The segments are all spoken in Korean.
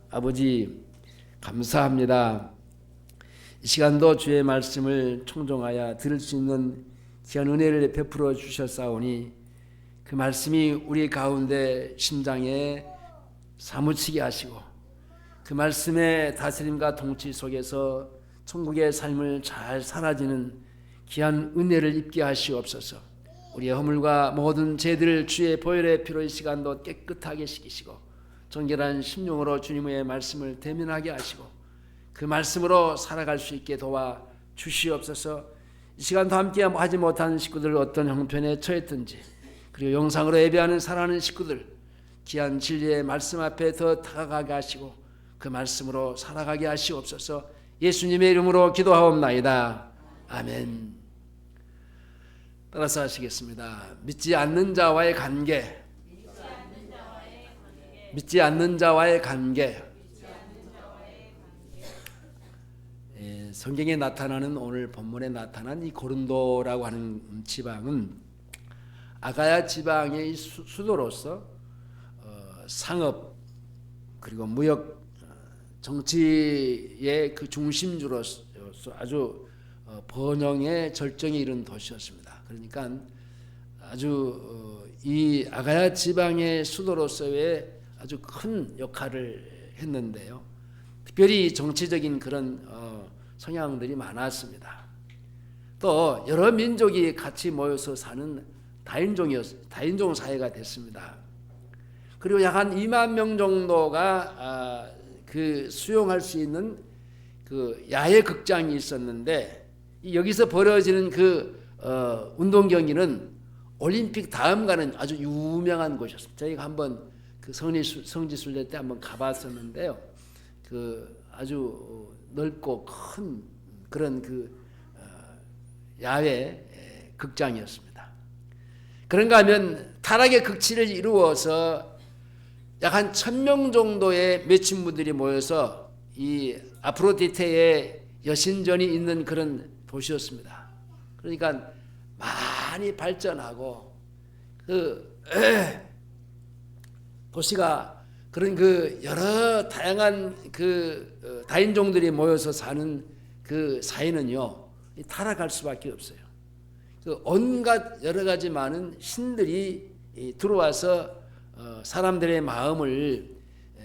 아버지 감사합니다. 이 시간도 주의 말씀을 청종하여 들을 수 있는 귀한 은혜를 베풀어 주셨사오니 그 말씀이 우리 가운데 심장에 사무치게 하시고 그 말씀의 다스림과 통치 속에서 천국의 삶을 잘 살아지는 귀한 은혜를 입게 하시옵소서. 우리의 허물과 모든 죄들을 주의 보혈의 피로 이 시간도 깨끗하게 씻기시고 정결한 심령으로 주님의 말씀을 대면하게 하시고 그 말씀으로 살아갈 수 있게 도와 주시옵소서. 이 시간도 함께 하지 못한 식구들 어떤 형편에 처했든지 그리고 영상으로 예배하는 사랑하는 식구들 귀한 진리의 말씀 앞에 더 다가가게 하시고 그 말씀으로 살아가게 하시옵소서. 예수님의 이름으로 기도하옵나이다. 아멘. 따라서 하시겠습니다. 믿지 않는 자와의 관계. 믿지 않는 자와의 관계. 성경에 나타나는 오늘 본문에 나타난 이 고린도라고 하는 지방은 아가야 지방의 수도로서 상업 그리고 무역 정치의 그 중심주로서 아주 번영의 절정에 이른 도시였습니다. 그러니까 아주 이 아가야 지방의 수도로서의 아주 큰 역할을 했는데요. 특별히 정치적인 그런 성향들이 많았습니다. 또 여러 민족이 같이 모여서 사는 다인종 사회가 됐습니다. 그리고 약 한 2만 명 정도가 그 수용할 수 있는 그 야외 극장이 있었는데 여기서 벌어지는 그 운동 경기는 올림픽 다음가는 아주 유명한 곳이었습니다. 저희가 한번 그 성지순례 때 한번 가봤었는데요. 그 아주 넓고 큰 그런 그 야외 극장이었습니다. 그런가 하면 타락의 극치를 이루어서 약 한 1000명 정도의 매춘부들이 모여서 이 아프로디테의 여신전이 있는 그런 도시였습니다. 그러니까 많이 발전하고 그 도시가 그런 그 여러 다양한 그 다인종들이 모여서 사는 그 사회는요 타락할 수밖에 없어요. 그 온갖 여러 가지 많은 신들이 들어와서 사람들의 마음을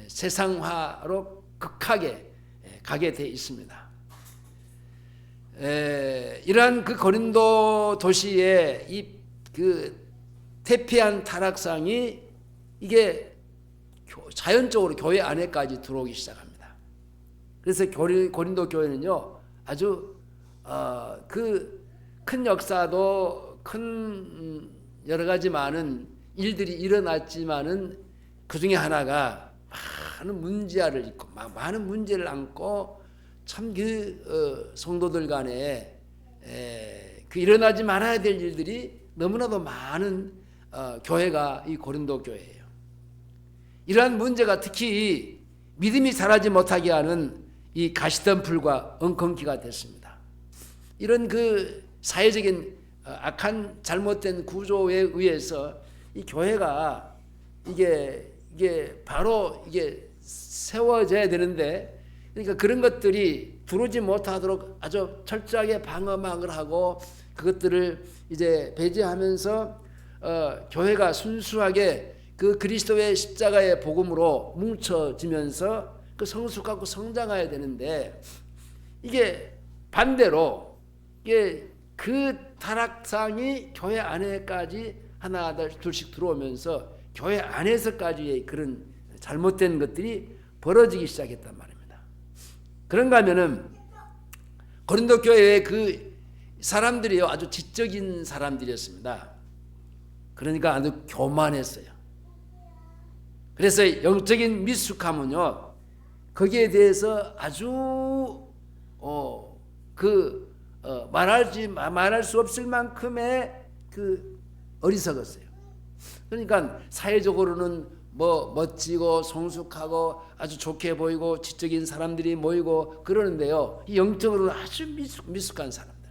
세상화로 극하게 가게 돼 있습니다. 이러한 그 고린도 도시의 이 그 태폐한 타락상이 이게 자연적으로 교회 안에까지 들어오기 시작합니다. 그래서 고린도 교회는요 아주 그 큰 역사도 큰 여러 가지 많은 일들이 일어났지만은 그 중에 하나가 많은 문제를 있고 많은 문제를 안고 참 그 성도들 간에 그 일어나지 말아야 될 일들이 너무나도 많은 교회가 이 고린도 교회예요. 이러한 문제가 특히 믿음이 자라지 못하게 하는 이 가시덤불과 엉겅퀴가 됐습니다. 이런 그 사회적인 악한 잘못된 구조에 의해서 이 교회가 이게 바로 이게 세워져야 되는데 그러니까 그런 것들이 들어오지 못하도록 아주 철저하게 방어막을 하고 그것들을 이제 배제하면서 교회가 순수하게 그 그리스도의 십자가의 복음으로 뭉쳐지면서 그 성숙하고 성장해야 되는데 이게 반대로 이게 그 타락상이 교회 안에까지 하나 둘씩 들어오면서 교회 안에서까지의 그런 잘못된 것들이 벌어지기 시작했단 말입니다. 그런가 하면은 고린도 교회의 그 사람들이요 아주 지적인 사람들이었습니다. 그러니까 아주 교만했어요. 그래서 영적인 미숙함은요 거기에 대해서 아주 말할 수 없을 만큼의 그 어리석었어요. 그러니까 사회적으로는 뭐 멋지고 성숙하고 아주 좋게 보이고 지적인 사람들이 모이고 그러는데요 영적으로는 아주 미숙한 사람들,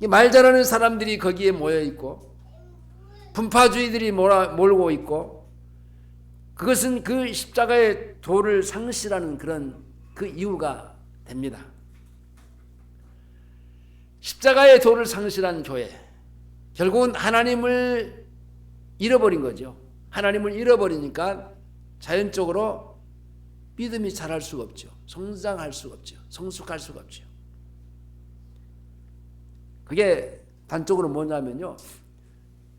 말 잘하는 사람들이 거기에 모여 있고 분파주의들이 몰고 있고 그것은 그 십자가의 도를 상실하는 그런 그 이유가 됩니다. 십자가의 도를 상실한 교회, 결국은 하나님을 잃어버린 거죠. 하나님을 잃어버리니까 자연적으로 믿음이 자랄 수가 없죠. 성장할 수가 없죠. 성숙할 수가 없죠. 그게 단적으로 뭐냐면요,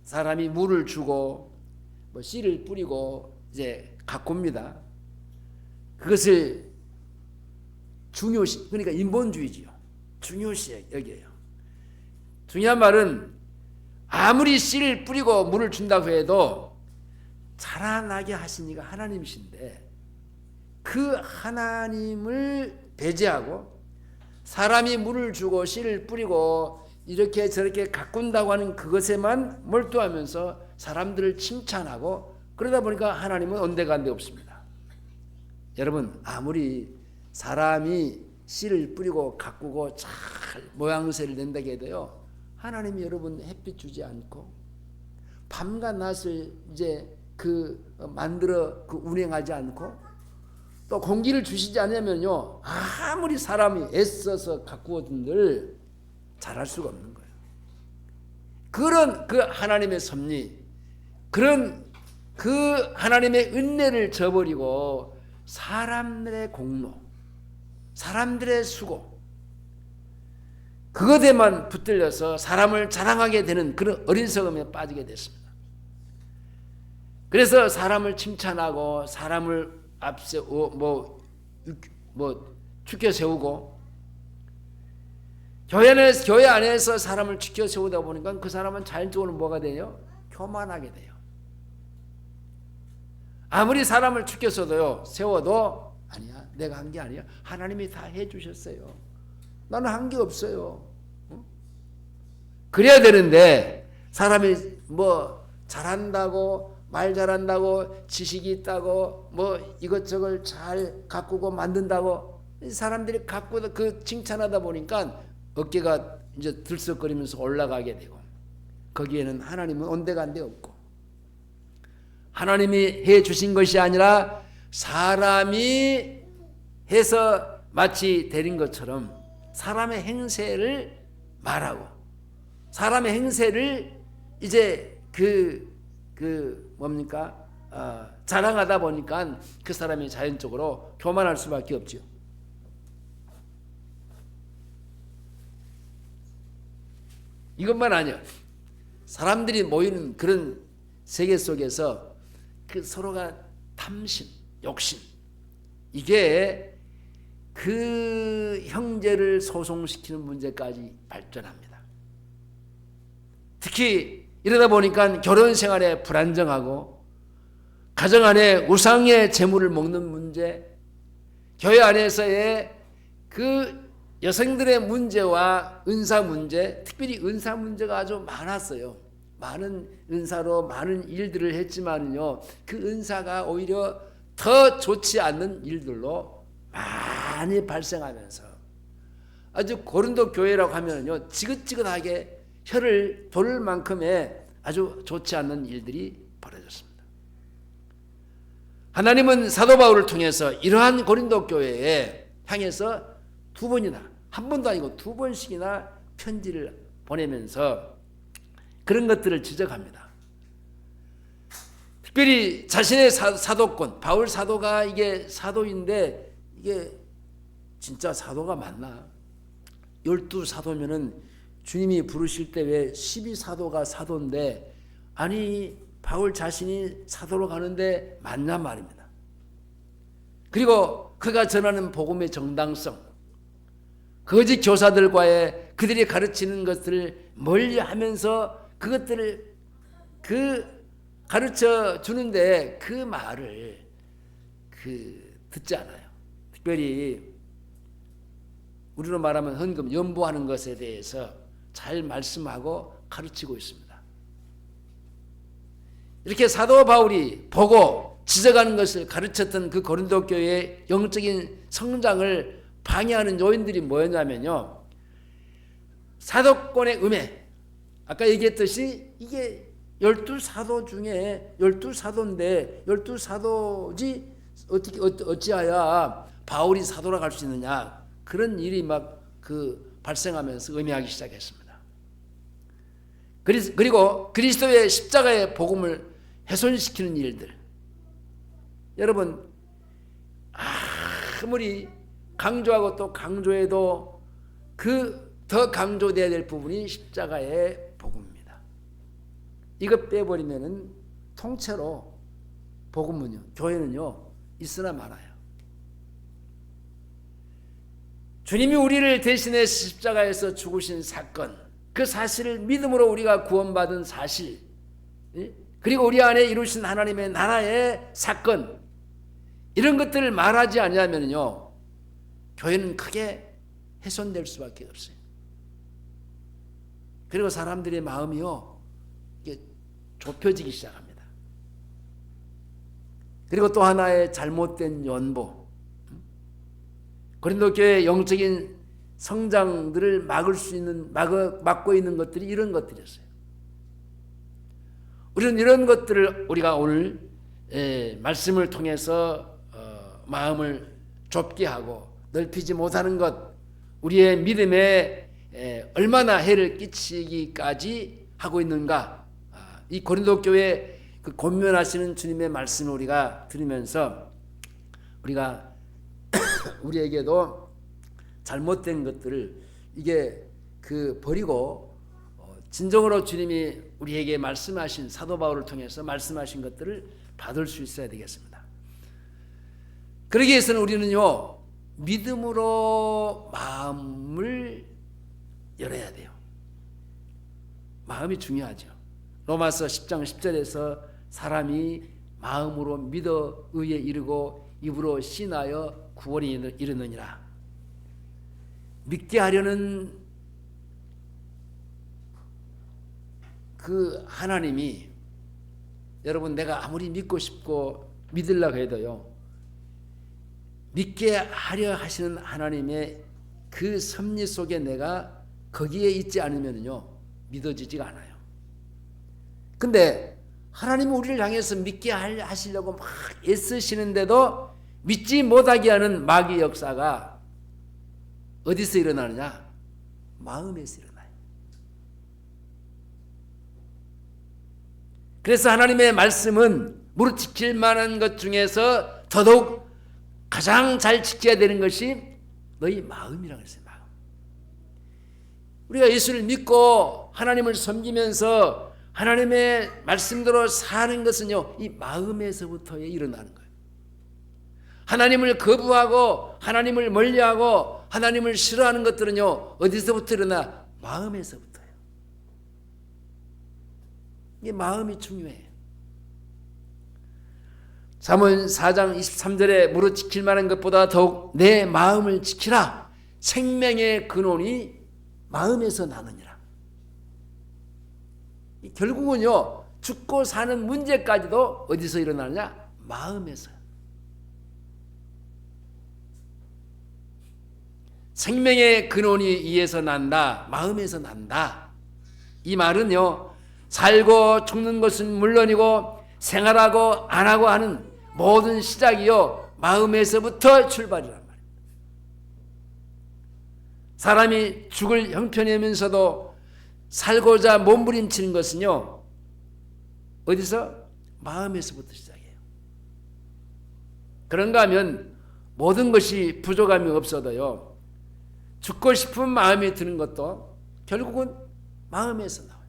사람이 물을 주고 뭐 씨를 뿌리고 이제 가꿉니다. 그것을 중요시, 그러니까 인본주의지요. 중요시 여겨요. 중요한 말은 아무리 씨를 뿌리고 물을 준다고 해도 자라나게 하신 이가 하나님이신데, 그 하나님을 배제하고 사람이 물을 주고 씨를 뿌리고 이렇게 저렇게 가꾼다고 하는 그것에만 몰두하면서 사람들을 칭찬하고, 그러다 보니까 하나님은 온데간데 없습니다. 여러분, 아무리 사람이 씨를 뿌리고 가꾸고 잘 모양새를 낸다고 해도요, 하나님이 여러분 햇빛 주지 않고 밤과 낮을 이제 만들어 운행하지 않고 또 공기를 주시지 않으면요, 아무리 사람이 애써서 가꾸어둔들 잘할 수가 없는 거예요. 그런 그 하나님의 섭리, 그런 그 하나님의 은혜를 저버리고 사람들의 공로, 사람들의 수고, 그것에만 붙들려서 사람을 자랑하게 되는 그런 어리석음에 빠지게 됐습니다. 그래서 사람을 칭찬하고 사람을 앞세 축켜 세우고, 교회 안에서 사람을 축켜 세우다 보니까 그 사람은 자연적으로 뭐가 돼요? 교만하게 돼요. 아무리 사람을 축켜 세워도 아니야, 내가 한 게 아니야, 하나님이 다 해주셨어요, 나는 한 게 없어요. 그래야 되는데, 사람이 뭐 잘한다고, 말 잘한다고, 지식이 있다고, 뭐 이것저것 잘 가꾸고 만든다고 사람들이 가꾸다 그 칭찬하다 보니까 어깨가 이제 들썩거리면서 올라가게 되고, 거기에는 하나님은 온데간데 없고, 하나님이 해 주신 것이 아니라 사람이 해서 마치 데린 것처럼 사람의 행세를 말하고, 사람의 행세를 이제 자랑하다 보니까 그 사람이 자연적으로 교만할 수밖에 없죠. 이것만 아니야. 사람들이 모이는 그런 세계 속에서 그 서로가 탐심, 욕심, 이게 그 형제를 소송시키는 문제까지 발전합니다. 특히 이러다 보니까 결혼 생활에 불안정하고, 가정 안에 우상의 재물을 먹는 문제, 교회 안에서의 그 여성들의 문제와 은사 문제, 특별히 은사 문제가 아주 많았어요. 많은 은사로 많은 일들을 했지만요, 그 은사가 오히려 더 좋지 않는 일들로 많이 발생하면서 아주 고린도 교회라고 하면요, 지긋지긋하게 혀를 돌 만큼의 아주 좋지 않는 일들이 벌어졌습니다. 하나님은 사도 바울을 통해서 이러한 고린도 교회에 향해서 두 번이나, 한 번도 아니고 두 번씩이나 편지를 보내면서 그런 것들을 지적합니다. 특별히 자신의 사도권, 바울 사도가 이게 사도인데 이게 진짜 사도가 맞나? 12사도면은 주님이 부르실 때 왜 12사도가 사도인데, 아니 바울 자신이 사도로 가는데 맞냐 말입니다. 그리고 그가 전하는 복음의 정당성, 거짓 교사들과의 그들이 가르치는 것들을 멀리하면서 그것들을 가르쳐 주는데 그 말을 듣지 않아요. 특별히 우리로 말하면 헌금, 연보하는 것에 대해서 잘 말씀하고 가르치고 있습니다. 이렇게 사도 바울이 보고 지적하는 것을 가르쳤던 그 고린도 교회의 영적인 성장을 방해하는 요인들이 뭐였냐면요, 사도권의 음해, 아까 얘기했듯이 이게 열두 사도 중에 12사도인데 12사도지 어찌하여 바울이 사도라고 할 수 있느냐, 그런 일이 막 발생하면서 의미하기 시작했습니다. 그리고 그리스도의 십자가의 복음을 훼손시키는 일들, 여러분 아무리 강조하고 또 강조해도 더 강조돼야 될 부분이 십자가의 복음입니다. 이것 빼버리면은 통째로 복음은요, 교회는요 있으나 마나요. 주님이 우리를 대신해 십자가에서 죽으신 사건, 그 사실을 믿음으로 우리가 구원받은 사실, 그리고 우리 안에 이루신 하나님의 나라의 사건, 이런 것들을 말하지 않으면요 교회는 크게 훼손될 수밖에 없어요. 그리고 사람들의 마음이요 이게 좁혀지기 시작합니다. 그리고 또 하나의 잘못된 연보, 고린도 교회의 영적인 성장들을 막고 있는 것들이 이런 것들이었어요. 우리는 이런 것들을 우리가 오늘 말씀을 통해서 마음을 좁게 하고 넓히지 못하는 것, 우리의 믿음에 얼마나 해를 끼치기까지 하고 있는가, 이 고린도 교회 권면하시는 주님의 말씀을 우리가 들으면서 우리가 우리에게도 잘못된 것들을 이게 버리고 진정으로 주님이 우리에게 말씀하신, 사도 바울을 통해서 말씀하신 것들을 받을 수 있어야 되겠습니다. 그러기 위해서는 우리는요 믿음으로 마음을 열어야 돼요. 마음이 중요하죠. 로마서 10장 10절에서 사람이 마음으로 믿어 의에 이르고 입으로 신하여 구원에 이르느니라. 믿게 하려는 그 하나님이, 여러분 내가 아무리 믿고 싶고 믿으려고 해도요 믿게 하려 하시는 하나님의 그 섭리 속에 내가 거기에 있지 않으면요 믿어지지가 않아요. 근데 하나님은 우리를 향해서 믿게 하시려고 막 애쓰시는데도 믿지 못하게 하는 마귀의 역사가 어디서 일어나느냐? 마음에서 일어나요. 그래서 하나님의 말씀은 무릇 지킬 만한 것 중에서 더더욱 가장 잘 지켜야 되는 것이 너희 마음이라고 했어요. 마음. 우리가 예수를 믿고 하나님을 섬기면서 하나님의 말씀대로 사는 것은요 이 마음에서부터 일어나는 거예요. 하나님을 거부하고 하나님을 멀리하고 하나님을 싫어하는 것들은요 어디서부터 일어나? 마음에서부터예요. 이게 마음이 중요해요. 잠언 4장 23절에 무릇 지킬 만한 것보다 더욱 내 마음을 지키라. 생명의 근원이 마음에서 나느니라. 결국은요 죽고 사는 문제까지도 어디서 일어나느냐? 마음에서. 생명의 근원이 이에서 난다. 마음에서 난다. 이 말은요 살고 죽는 것은 물론이고 생활하고 안 하고 하는 모든 시작이요 마음에서부터 출발이란 말입니다. 사람이 죽을 형편이면서도 살고자 몸부림치는 것은요 어디서? 마음에서부터 시작해요. 그런가 하면 모든 것이 부족함이 없어도요 죽고 싶은 마음이 드는 것도 결국은 마음에서 나와요.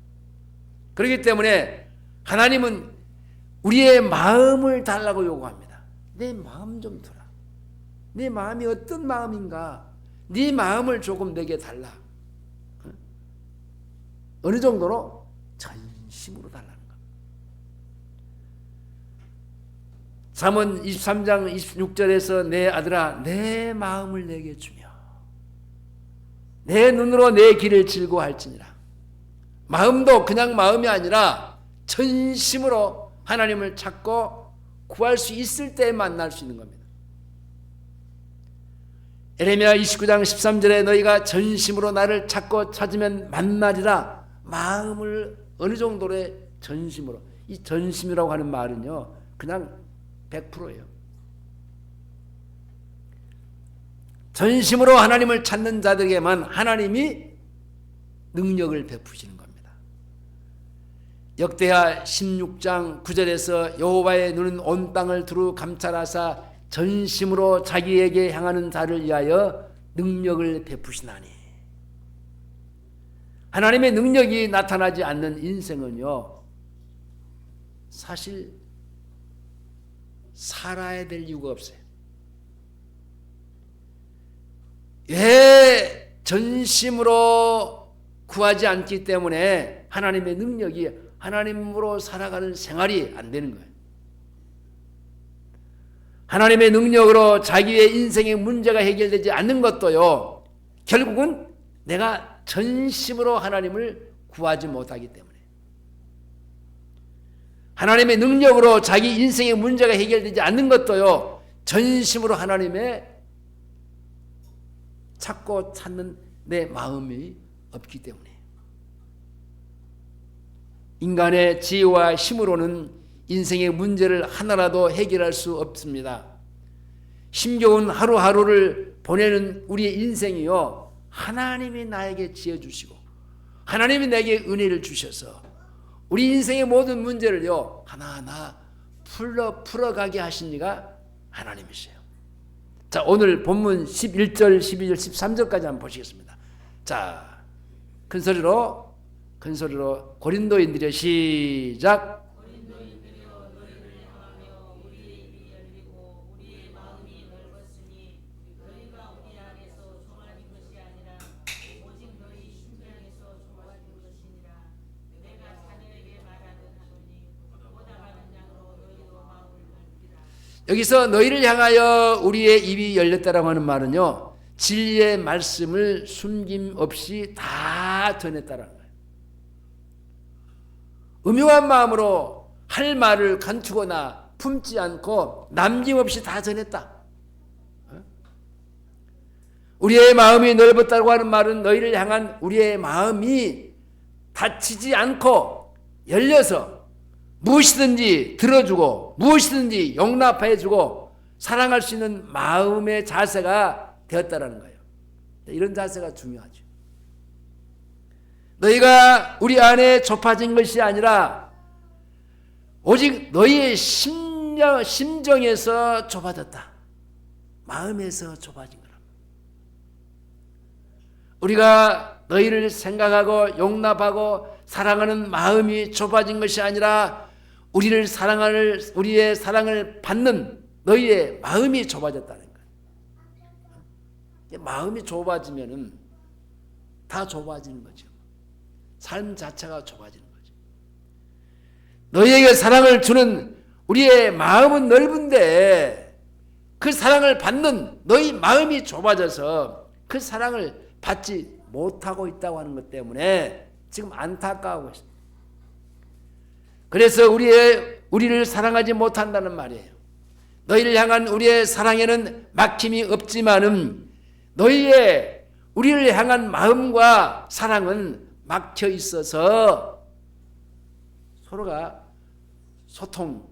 그렇기 때문에 하나님은 우리의 마음을 달라고 요구합니다. 내 마음 좀 들어. 내 마음이 어떤 마음인가? 네 마음을 조금 내게 달라. 어느 정도로? 전심으로 달라는 것. 잠언 23장 26절에서 내 아들아 내 마음을 내게 주며 내 눈으로 내 길을 즐거워할지니라. 마음도 그냥 마음이 아니라 전심으로 하나님을 찾고 구할 수 있을 때 만날 수 있는 겁니다. 에레미야 29장 13절에 너희가 전심으로 나를 찾고 찾으면 만나리라. 마음을 어느 정도로 전심으로. 이 전심이라고 하는 말은요, 그냥 100%예요. 전심으로 하나님을 찾는 자들에게만 하나님이 능력을 베푸시는 겁니다. 역대하 16장 9절에서 여호와의 눈은 온 땅을 두루 감찰하사 전심으로 자기에게 향하는 자를 위하여 능력을 베푸시나니. 하나님의 능력이 나타나지 않는 인생은요, 사실 살아야 될 이유가 없어요. 왜 전심으로 구하지 않기 때문에 하나님의 능력이 하나님으로 살아가는 생활이 안 되는 거예요. 하나님의 능력으로 자기의 인생의 문제가 해결되지 않는 것도요, 결국은 내가 전심으로 하나님을 구하지 못하기 때문에. 하나님의 능력으로 자기 인생의 문제가 해결되지 않는 것도요, 전심으로 하나님의 찾고 찾는 내 마음이 없기 때문에. 인간의 지혜와 힘으로는 인생의 문제를 하나라도 해결할 수 없습니다. 힘겨운 하루하루를 보내는 우리의 인생이요, 하나님이 나에게 지혜 주시고 하나님이 내게 은혜를 주셔서 우리 인생의 모든 문제를요, 하나하나 풀어가게 하신 이가 하나님이세요. 자, 오늘 본문 11절, 12절, 13절까지 한번 보시겠습니다. 자, 큰 소리로 고린도인들의 시작. 고린도인들이여, 너희를 향하여 우리의 입이 열리고 우리의 마음이 넓었으니 너희가 우리 안에서 좁아진 것이 아니라 오직 너희 심령에서 좁아진 것이니라. 내가 자녀에게 말하는 하노니 보다 많은 양으로 너희로 마음을 넓히라. 여기서 너희를 향하여 우리의 입이 열렸다라고 하는 말은요, 진리의 말씀을 숨김없이 다 전했다라는 거예요. 음흉한 마음으로 할 말을 감추거나 품지 않고 남김없이 다 전했다. 우리의 마음이 넓었다고 하는 말은 너희를 향한 우리의 마음이 닫히지 않고 열려서 무엇이든지 들어주고 무엇이든지 용납해주고 사랑할 수 있는 마음의 자세가 되었다는 거예요. 이런 자세가 중요하죠. 너희가 우리 안에 좁아진 것이 아니라 오직 너희의 심정에서 좁아졌다. 마음에서 좁아진 거라. 우리가 너희를 생각하고 용납하고 사랑하는 마음이 좁아진 것이 아니라 우리의 사랑을 받는 너희의 마음이 좁아졌다는 거예요. 마음이 좁아지면은 다 좁아지는 거죠. 삶 자체가 좁아지는 거죠. 너희에게 사랑을 주는 우리의 마음은 넓은데 그 사랑을 받는 너희 마음이 좁아져서 그 사랑을 받지 못하고 있다고 하는 것 때문에 지금 안타까워하고 있습니다. 그래서 우리를 사랑하지 못한다는 말이에요. 너희를 향한 우리의 사랑에는 막힘이 없지만은 우리를 향한 마음과 사랑은 막혀 있어서 서로가 소통,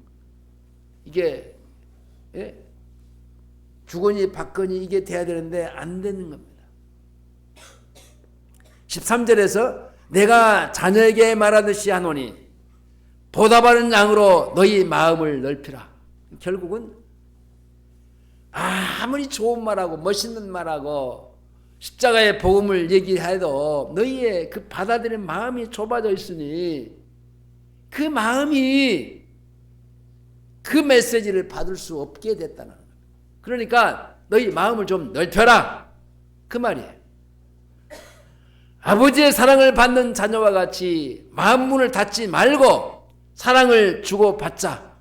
이게 주거니 받거니 이게 돼야 되는데 안 되는 겁니다. 13절에서 내가 자녀에게 말하듯이 하노니 보답하는 양으로 너희 마음을 넓히라. 결국은 아무리 좋은 말하고 멋있는 말하고 십자가의 복음을 얘기해도 너희의 그 받아들이는 마음이 좁아져 있으니 그 마음이 그 메시지를 받을 수 없게 됐다는 거예요. 그러니까 너희 마음을 좀 넓혀라, 그 말이에요. 아버지의 사랑을 받는 자녀와 같이 마음 문을 닫지 말고 사랑을 주고받자.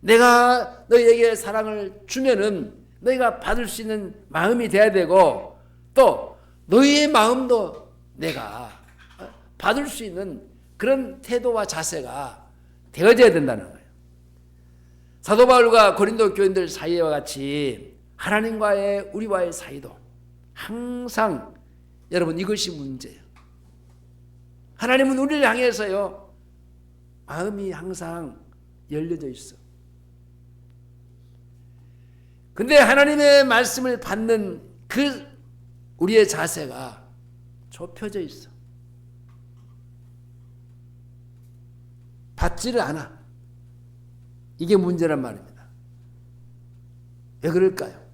내가 너희에게 사랑을 주면은 너희가 받을 수 있는 마음이 돼야 되고 또 너희의 마음도 내가 받을 수 있는 그런 태도와 자세가 되어져야 된다는 거예요. 사도 바울과 고린도 교인들 사이와 같이 하나님과의 우리와의 사이도 항상 여러분 이것이 문제예요. 하나님은 우리를 향해서요 마음이 항상 열려져 있어. 근데 하나님의 말씀을 받는 그 우리의 자세가 좁혀져 있어. 받지를 않아. 이게 문제란 말입니다. 왜 그럴까요?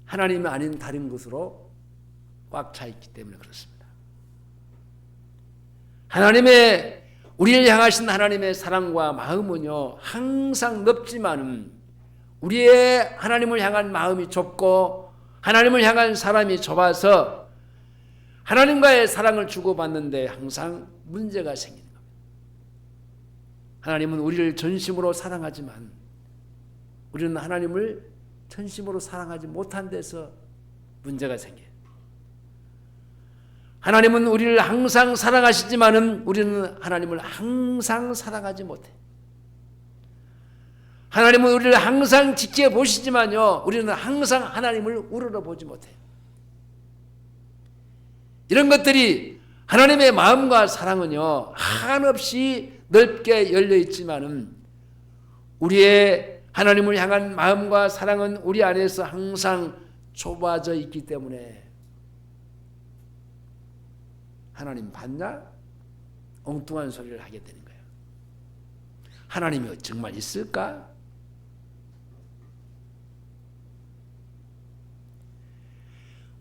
하나님이 아닌 다른 것으로 꽉 차 있기 때문에 그렇습니다. 하나님의 우리를 향하신 하나님의 사랑과 마음은요 항상 넓지만은 우리의 하나님을 향한 마음이 좁고 하나님을 향한 사람이 좁아서 하나님과의 사랑을 주고받는데 항상 문제가 생기는 겁니다. 하나님은 우리를 전심으로 사랑하지만 우리는 하나님을 전심으로 사랑하지 못한 데서 문제가 생겨요. 하나님은 우리를 항상 사랑하시지만은 우리는 하나님을 항상 사랑하지 못해. 하나님은 우리를 항상 지켜보시지만요 우리는 항상 하나님을 우러러보지 못해요. 이런 것들이 하나님의 마음과 사랑은요 한없이 넓게 열려있지만은 우리의 하나님을 향한 마음과 사랑은 우리 안에서 항상 좁아져 있기 때문에 하나님 봤냐? 엉뚱한 소리를 하게 되는 거예요. 하나님이 정말 있을까?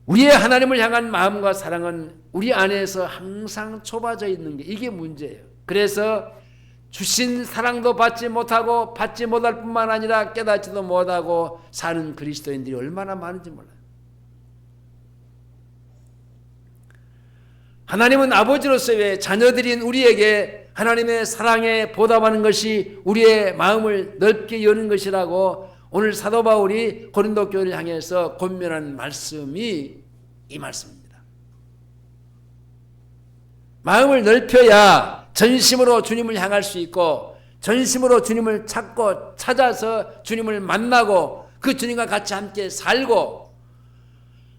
우리의 하나님을 향한 마음과 사랑은 우리 안에서 항상 좁아져 있는 게 이게 문제예요. 그래서 주신 사랑도 받지 못하고 받지 못할 뿐만 아니라 깨닫지도 못하고 사는 그리스도인들이 얼마나 많은지 몰라요. 하나님은 아버지로서의 자녀들인 우리에게 하나님의 사랑에 보답하는 것이 우리의 마음을 넓게 여는 것이라고 오늘 사도 바울이 고린도 교회를 향해서 권면한 말씀이 이 말씀입니다. 마음을 넓혀야 전심으로 주님을 향할 수 있고 전심으로 주님을 찾고 찾아서 주님을 만나고 그 주님과 같이 함께 살고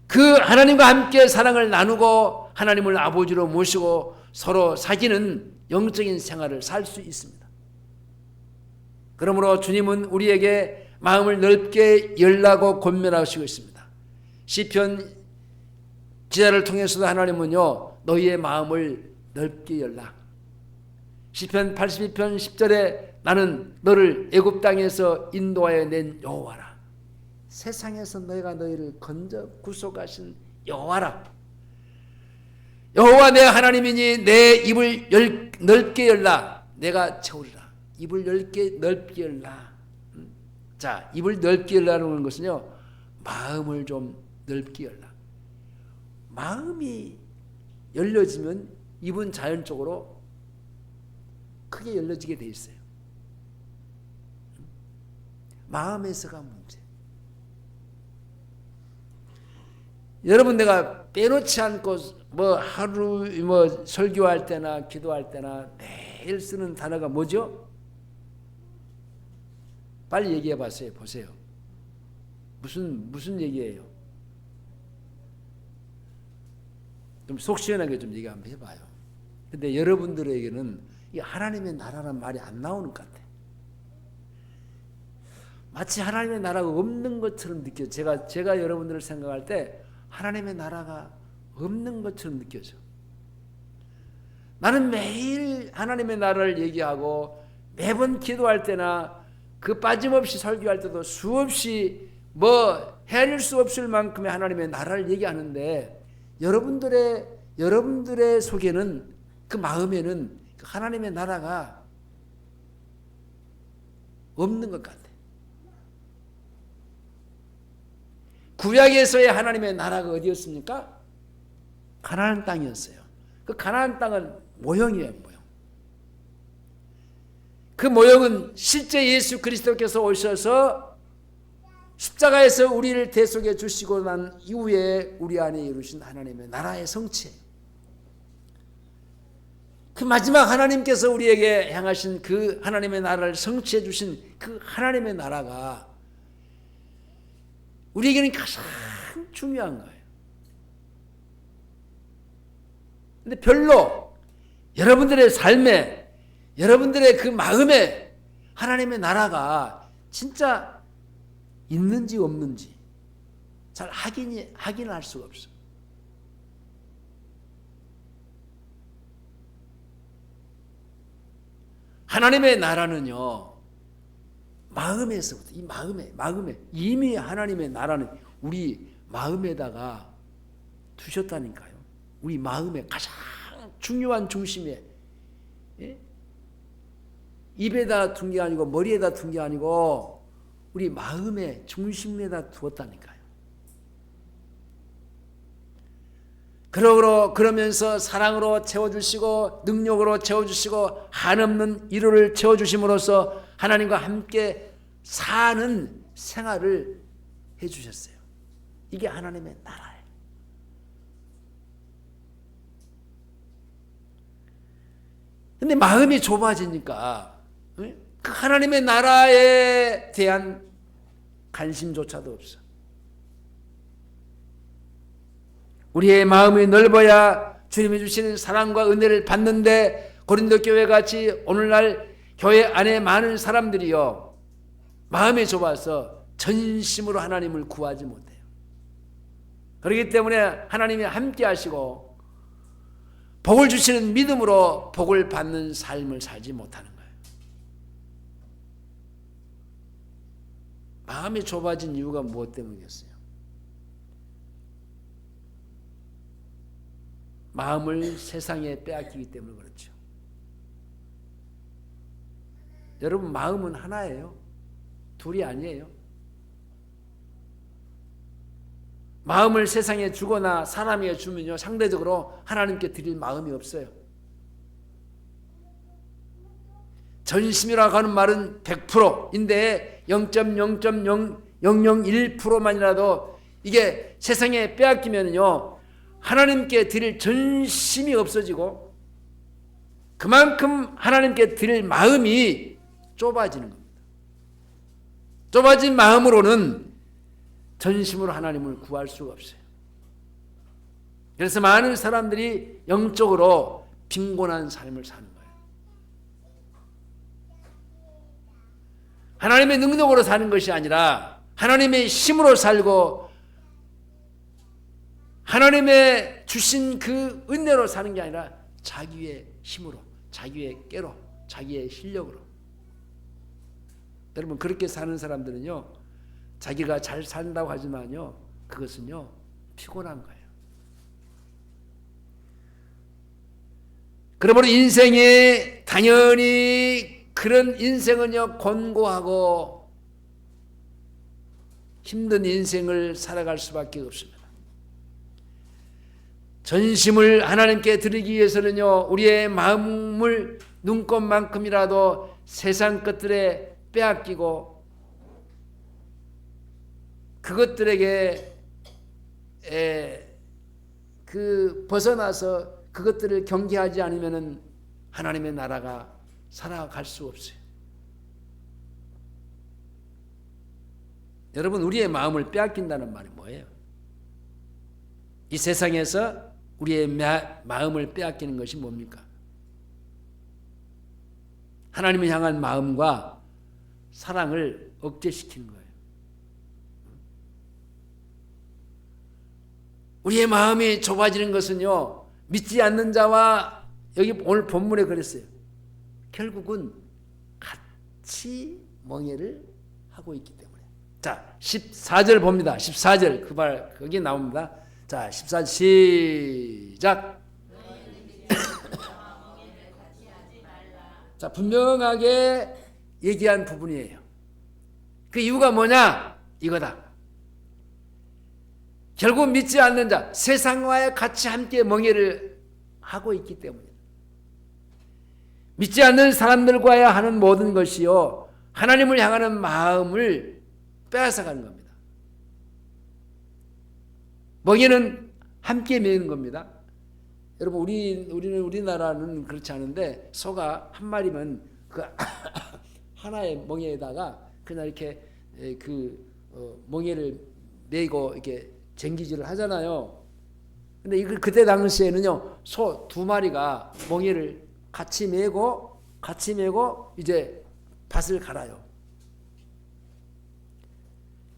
그 하나님과 함께 사랑을 나누고 하나님을 아버지로 모시고 서로 사귀는 영적인 생활을 살 수 있습니다. 그러므로 주님은 우리에게 마음을 넓게 열라고 권면하시고 있습니다. 시편 기자를 통해서도 하나님은요 너희의 마음을 넓게 열라. 시편 82편 10절에 나는 너를 애굽 땅에서 인도하여 낸 여호와라. 세상에서 너희가 너희를 건져 구속하신 여호와라. 여호와 내 하나님이니 내 입을 넓게 열라. 내가 채우리라. 입을 넓게 열라. 자, 입을 넓게 열라는 것은요 마음을 좀 넓게 열라. 마음이 열려지면 입은 자연적으로 크게 열려지게 돼 있어요. 마음에서가 문제. 여러분 내가 빼놓지 않고 하루 설교할 때나 기도할 때나 매일 쓰는 단어가 뭐죠? 빨리 얘기해 봤어요. 보세요. 무슨 얘기예요? 좀 속 시원하게 좀 얘기 한번 해봐요. 근데 여러분들에게는 이 하나님의 나라란 말이 안 나오는 것 같아. 마치 하나님의 나라가 없는 것처럼 느껴져. 제가 여러분들을 생각할 때 하나님의 나라가 없는 것처럼 느껴져. 나는 매일 하나님의 나라를 얘기하고 매번 기도할 때나 그 빠짐없이 설교할 때도 수없이 헤아릴 수 없을 만큼의 하나님의 나라를 얘기하는데 여러분들의 속에는 그 마음에는 하나님의 나라가 없는 것 같아. 구약에서의 하나님의 나라가 어디였습니까? 가나안 땅이었어요. 그 가나안 땅은 모형이에요, 모형. 그 모형은 실제 예수 그리스도께서 오셔서 십자가에서 우리를 대속해 주시고 난 이후에 우리 안에 이루신 하나님의 나라의 성취. 그 마지막 하나님께서 우리에게 향하신 그 하나님의 나라를 성취해 주신 그 하나님의 나라가 우리에게는 가장 중요한 거예요. 근데 별로 여러분들의 삶에, 여러분들의 그 마음에 하나님의 나라가 진짜 있는지 없는지 잘 확인할 수가 없어. 하나님의 나라는요, 마음에서부터, 이 마음에 이미 하나님의 나라는 우리 마음에다가 두셨다니까요. 우리 마음의 가장 중요한 중심에, 예? 입에다 둔 게 아니고 머리에다 둔 게 아니고 우리 마음의 중심에다 두었다니까요. 그러면서 사랑으로 채워주시고 능력으로 채워주시고 한없는 위로를 채워주심으로써 하나님과 함께 사는 생활을 해주셨어요. 이게 하나님의 나라예요. 근데 마음이 좁아지니까 그 하나님의 나라에 대한 관심조차도 없어. 우리의 마음이 넓어야 주님이 주시는 사랑과 은혜를 받는데, 고린도 교회 같이 오늘날 교회 안에 많은 사람들이요, 마음이 좁아서 전심으로 하나님을 구하지 못해요. 그렇기 때문에 하나님이 함께 하시고 복을 주시는 믿음으로 복을 받는 삶을 살지 못하는 거예요. 마음이 좁아진 이유가 무엇 때문이겠어요? 마음을 세상에 빼앗기기 때문에 그렇죠. 여러분, 마음은 하나예요. 둘이 아니에요. 마음을 세상에 주거나 사람에게 주면요, 상대적으로 하나님께 드릴 마음이 없어요. 전심이라고 하는 말은 100%인데 0.0.001%만이라도 이게 세상에 빼앗기면요, 하나님께 드릴 전심이 없어지고 그만큼 하나님께 드릴 마음이 좁아지는 겁니다. 좁아진 마음으로는 전심으로 하나님을 구할 수가 없어요. 그래서 많은 사람들이 영적으로 빈곤한 삶을 사는 거예요. 하나님의 능력으로 사는 것이 아니라 하나님의 힘으로 살고 하나님의 주신 그 은혜로 사는 게 아니라 자기의 힘으로, 자기의 깨로, 자기의 실력으로. 여러분, 그렇게 사는 사람들은요, 자기가 잘 산다고 하지만요, 그것은요, 피곤한 거예요. 그러므로 인생이 당연히 그런 인생은요, 곤고하고 힘든 인생을 살아갈 수밖에 없습니다. 전심을 하나님께 드리기 위해서는요, 우리의 마음을 눈꼽만큼이라도 세상 것들에 빼앗기고 그것들에게 벗어나서 그것들을 경계하지 않으면 하나님의 나라가 살아갈 수 없어요. 여러분, 우리의 마음을 빼앗긴다는 말이 뭐예요? 이 세상에서 우리의 마음을 빼앗기는 것이 뭡니까? 하나님을 향한 마음과 사랑을 억제시키는 거예요. 우리의 마음이 좁아지는 것은요, 믿지 않는 자와, 여기 오늘 본문에 그랬어요, 결국은 같이 멍해를 하고 있기 때문에. 자, 14절 봅니다. 14절 그 말 거기 나옵니다. 자, 14절 시작. 자, 분명하게 얘기한 부분이에요. 그 이유가 뭐냐? 이거다. 결국 믿지 않는 자, 세상과 같이 함께 멍해를 하고 있기 때문에. 믿지 않는 사람들과의 하는 모든 것이요, 하나님을 향하는 마음을 빼앗아가는 겁니다. 멍에는 함께 매는 겁니다. 여러분, 우리나라는 그렇지 않은데, 소가 한 마리면 그 하나의 멍에에다가 그냥 이렇게 멍에를 매고 이렇게 쟁기질을 하잖아요. 근데 그때 당시에는요, 소 2마리가 멍에를 같이 메고 이제 밭을 갈아요.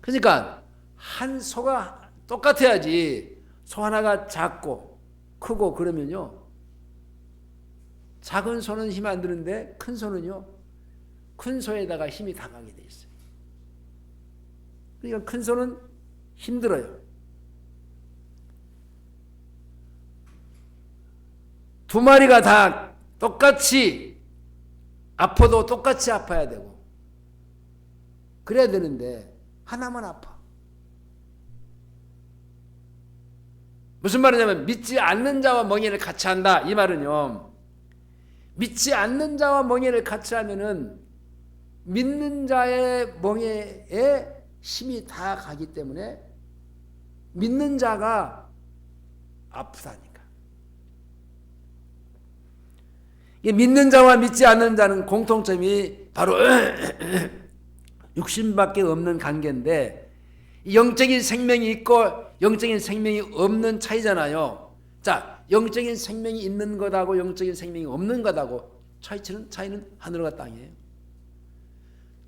그러니까 한 소가 똑같아야지. 소 하나가 작고 크고 그러면요, 작은 소는 힘 안 드는데 큰 소는요, 큰 소에다가 힘이 다 가게 돼 있어요. 그러니까 큰 소는 힘들어요. 두 마리가 다 똑같이 아파도 똑같이 아파야 되고 그래야 되는데 하나만 아파. 무슨 말이냐면 믿지 않는 자와 멍에를 같이 한다. 이 말은요, 믿지 않는 자와 멍에를 같이 하면은 믿는 자의 멍에에 힘이 다 가기 때문에 믿는 자가 아프다니까. 믿는 자와 믿지 않는 자는 공통점이 바로 육신밖에 없는 관계인데, 영적인 생명이 있고 영적인 생명이 없는 차이잖아요. 자, 영적인 생명이 있는 것하고 영적인 생명이 없는 것하고 차이는 하늘과 땅이에요.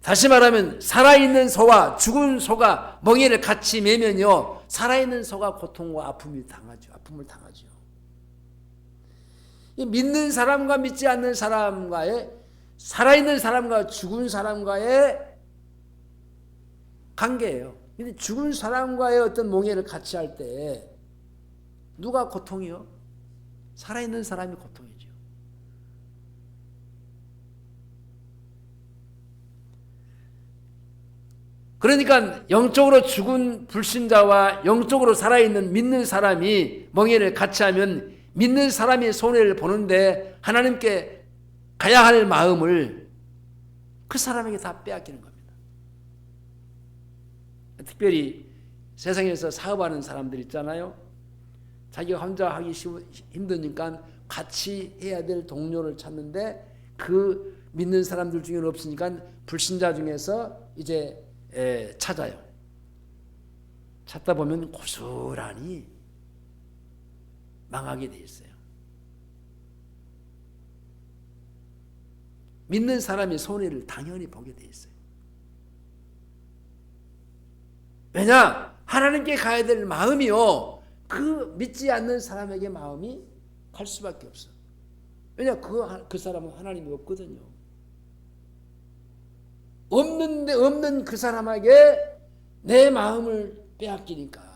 다시 말하면 살아있는 소와 죽은 소가 멍에를 같이 매면요, 살아있는 소가 고통과 아픔을 당하죠. 믿는 사람과 믿지 않는 사람과의, 살아있는 사람과 죽은 사람과의 관계예요. 근데 죽은 사람과의 어떤 멍에를 같이 할 때 누가 고통이요? 살아있는 사람이 고통이죠. 그러니까 영적으로 죽은 불신자와 영적으로 살아있는 믿는 사람이 멍에를 같이 하면 믿는 사람이 손해를 보는데 하나님께 가야 할 마음을 그 사람에게 다 빼앗기는 겁니다. 특별히 세상에서 사업하는 사람들 있잖아요. 자기가 혼자 하기 힘드니까 같이 해야 될 동료를 찾는데 그 믿는 사람들 중에는 없으니까 불신자 중에서 이제 찾아요. 찾다 보면 고스란히 망하게 돼 있어요. 믿는 사람이 손해를 당연히 보게 돼 있어요. 왜냐? 하나님께 가야 될 마음이요, 그 믿지 않는 사람에게 마음이 갈 수밖에 없어. 왜냐? 그 사람은 하나님이 없거든요. 없는 그 사람에게 내 마음을 빼앗기니까,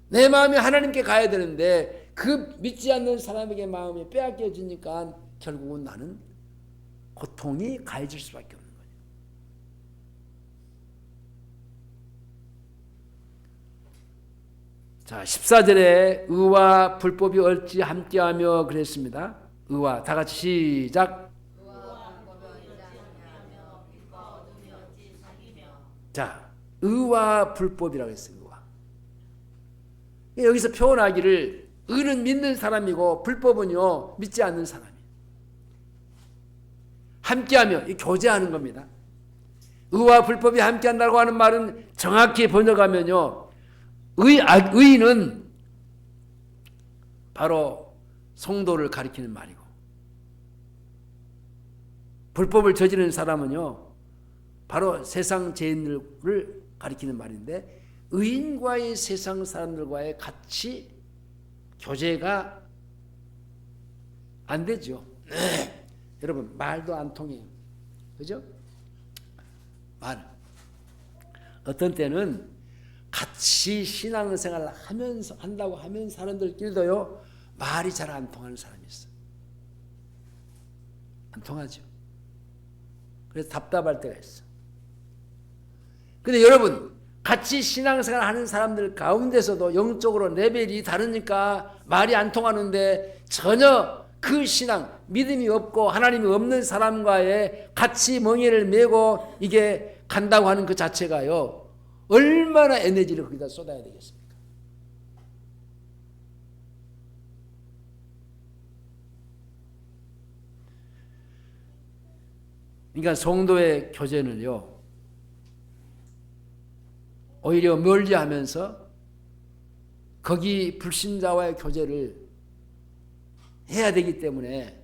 내 마음이 하나님께 가야 되는데 그 믿지 않는 사람에게 마음이 빼앗겨지니까 결국은 나는 고통이 가해질 수밖에 없는 거예요. 자, 14절에 의와 불법이 얼지 함께하며 그랬습니다. 의와, 다 같이 시작. 자, 의와 불법이라고 했어요. 여기서 표현하기를 의는 믿는 사람이고 불법은요, 믿지 않는 사람이에요. 함께하며, 교제하는 겁니다. 의와 불법이 함께한다고 하는 말은 정확히 번역하면요, 의는 바로 성도를 가리키는 말이고, 불법을 저지르는 사람은요, 바로 세상 죄인들을 가리키는 말인데, 의인과의 세상 사람들과의 같이 교제가 안 되죠. 여러분, 말도 안 통해요. 그죠? 말. 어떤 때는 같이 신앙생활을 하면서 한다고 하면 사람들끼리도요, 말이 잘 안 통하는 사람이 있어요. 안 통하죠. 그래서 답답할 때가 있어. 근데 여러분, 같이 신앙생활 하는 사람들 가운데서도 영적으로 레벨이 다르니까 말이 안 통하는데 전혀 그 신앙, 믿음이 없고 하나님이 없는 사람과의 같이 멍에를 메고 이게 간다고 하는 그 자체가요, 얼마나 에너지를 거기다 쏟아야 되겠습니까? 그러니까 성도의 교제는요, 오히려 멀리하면서 거기 불신자와의 교제를 해야 되기 때문에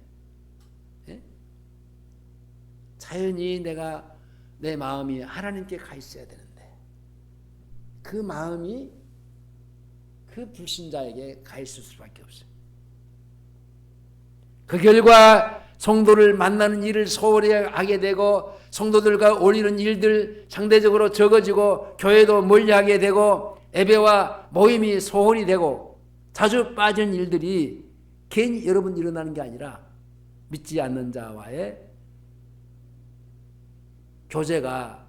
자연히 내 마음이 하나님께 가 있어야 되는데 그 마음이 그 불신자에게 가 있을 수밖에 없어요. 그 결과 성도를 만나는 일을 소홀히 하게 되고 성도들과 어울리는 일들 상대적으로 적어지고 교회도 멀리하게 되고 예배와 모임이 소홀히 되고 자주 빠진 일들이 괜히 여러 번 일어나는 게 아니라 믿지 않는 자와의 교제가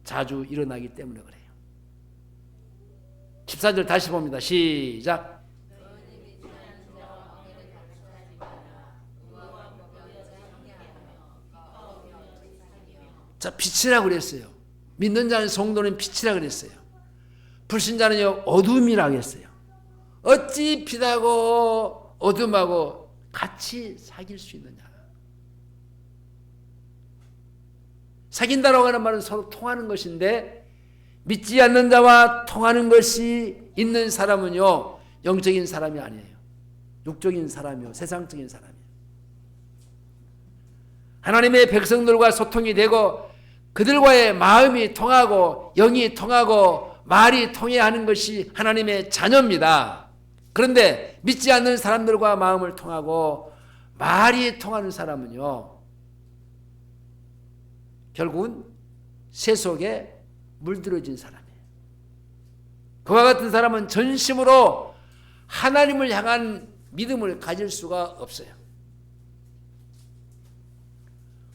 자주 일어나기 때문에 그래요. 14절 다시 봅니다. 시작. 자, 빛이라 그랬어요. 믿는 자는 성도는 빛이라 그랬어요. 불신자는요 어둠이라 그랬어요. 어찌 빛하고 어둠하고 같이 사귈 수 있느냐. 사귄다라고 하는 말은 서로 통하는 것인데 믿지 않는 자와 통하는 것이 있는 사람은요 영적인 사람이 아니에요. 육적인 사람이요 세상적인 사람이에요. 하나님의 백성들과 소통이 되고 그들과의 마음이 통하고 영이 통하고 말이 통해야 하는 것이 하나님의 자녀입니다. 그런데 믿지 않는 사람들과 마음을 통하고 말이 통하는 사람은요 결국은 새 속에 물들어진 사람이에요. 그와 같은 사람은 전심으로 하나님을 향한 믿음을 가질 수가 없어요.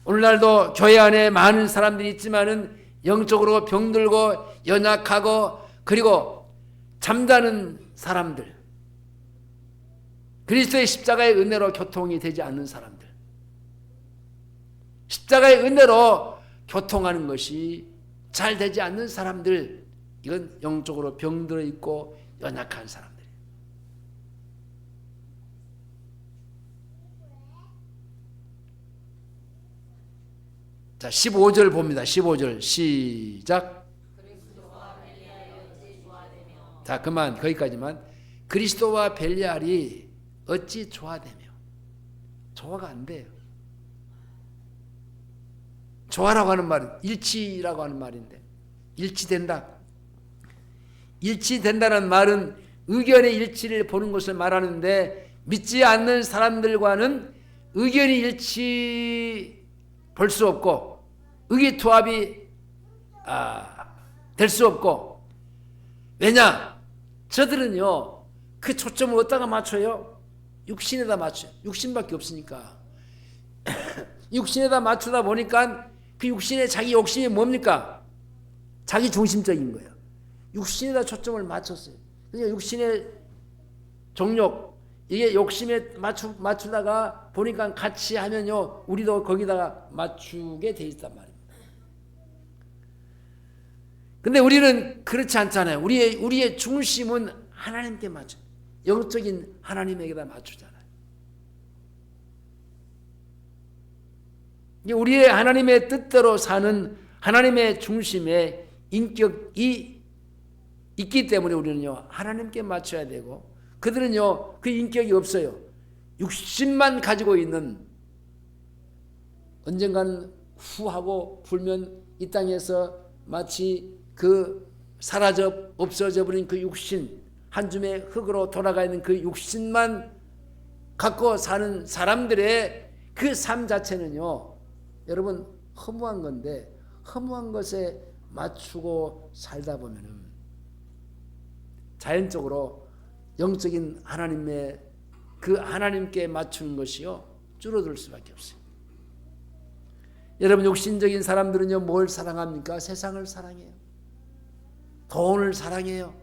오늘날도 교회 안에 많은 사람들이 있지만은 영적으로 병들고 연약하고 그리고 잠자는 사람들, 그리스도의 십자가의 은혜로 교통이 되지 않는 사람들, 십자가의 은혜로 교통하는 것이 잘 되지 않는 사람들, 이건 영적으로 병들어 있고 연약한 사람들이에요. 자, 15절 봅니다. 15절 시작. 자, 그만 거기까지만. 그리스도와 벨리알이 어찌 조화되며. 조화가 안 돼요. 조화라고 하는 말은 일치라고 하는 말인데 일치된다. 일치된다는 말은 의견의 일치를 보는 것을 말하는데 믿지 않는 사람들과는 의견이 일치 볼 수 없고 의기투합이 될 수 없고, 왜냐? 저들은요 그 초점을 어디다가 맞춰요? 육신에다 맞춰요. 육신밖에 없으니까. 육신에다 맞추다 보니까 그 육신의 자기 욕심이 뭡니까? 자기 중심적인 거예요. 육신에다 초점을 맞췄어요. 그러니까 육신의 정욕, 이게 욕심에 맞추다가 보니까 같이 하면요 우리도 거기다가 맞추게 돼 있단 말입니다. 근데 우리는 그렇지 않잖아요. 우리의 중심은 하나님께 맞춰. 영적인 하나님에게다 맞추잖아요. 우리의 하나님의 뜻대로 사는 하나님의 중심에 인격이 있기 때문에 우리는요 하나님께 맞춰야 되고, 그들은요 그 인격이 없어요. 육신만 가지고 있는, 언젠가는 후하고 불면 이 땅에서 마치 그 사라져 없어져 버린 그 육신, 한 줌의 흙으로 돌아가 있는 그 육신만 갖고 사는 사람들의 그 삶 자체는요 여러분 허무한 건데, 허무한 것에 맞추고 살다 보면은 자연적으로 영적인 하나님의 그 하나님께 맞추는 것이요 줄어들 수밖에 없어요. 여러분 육신적인 사람들은요 뭘 사랑합니까? 세상을 사랑해요. 돈을 사랑해요.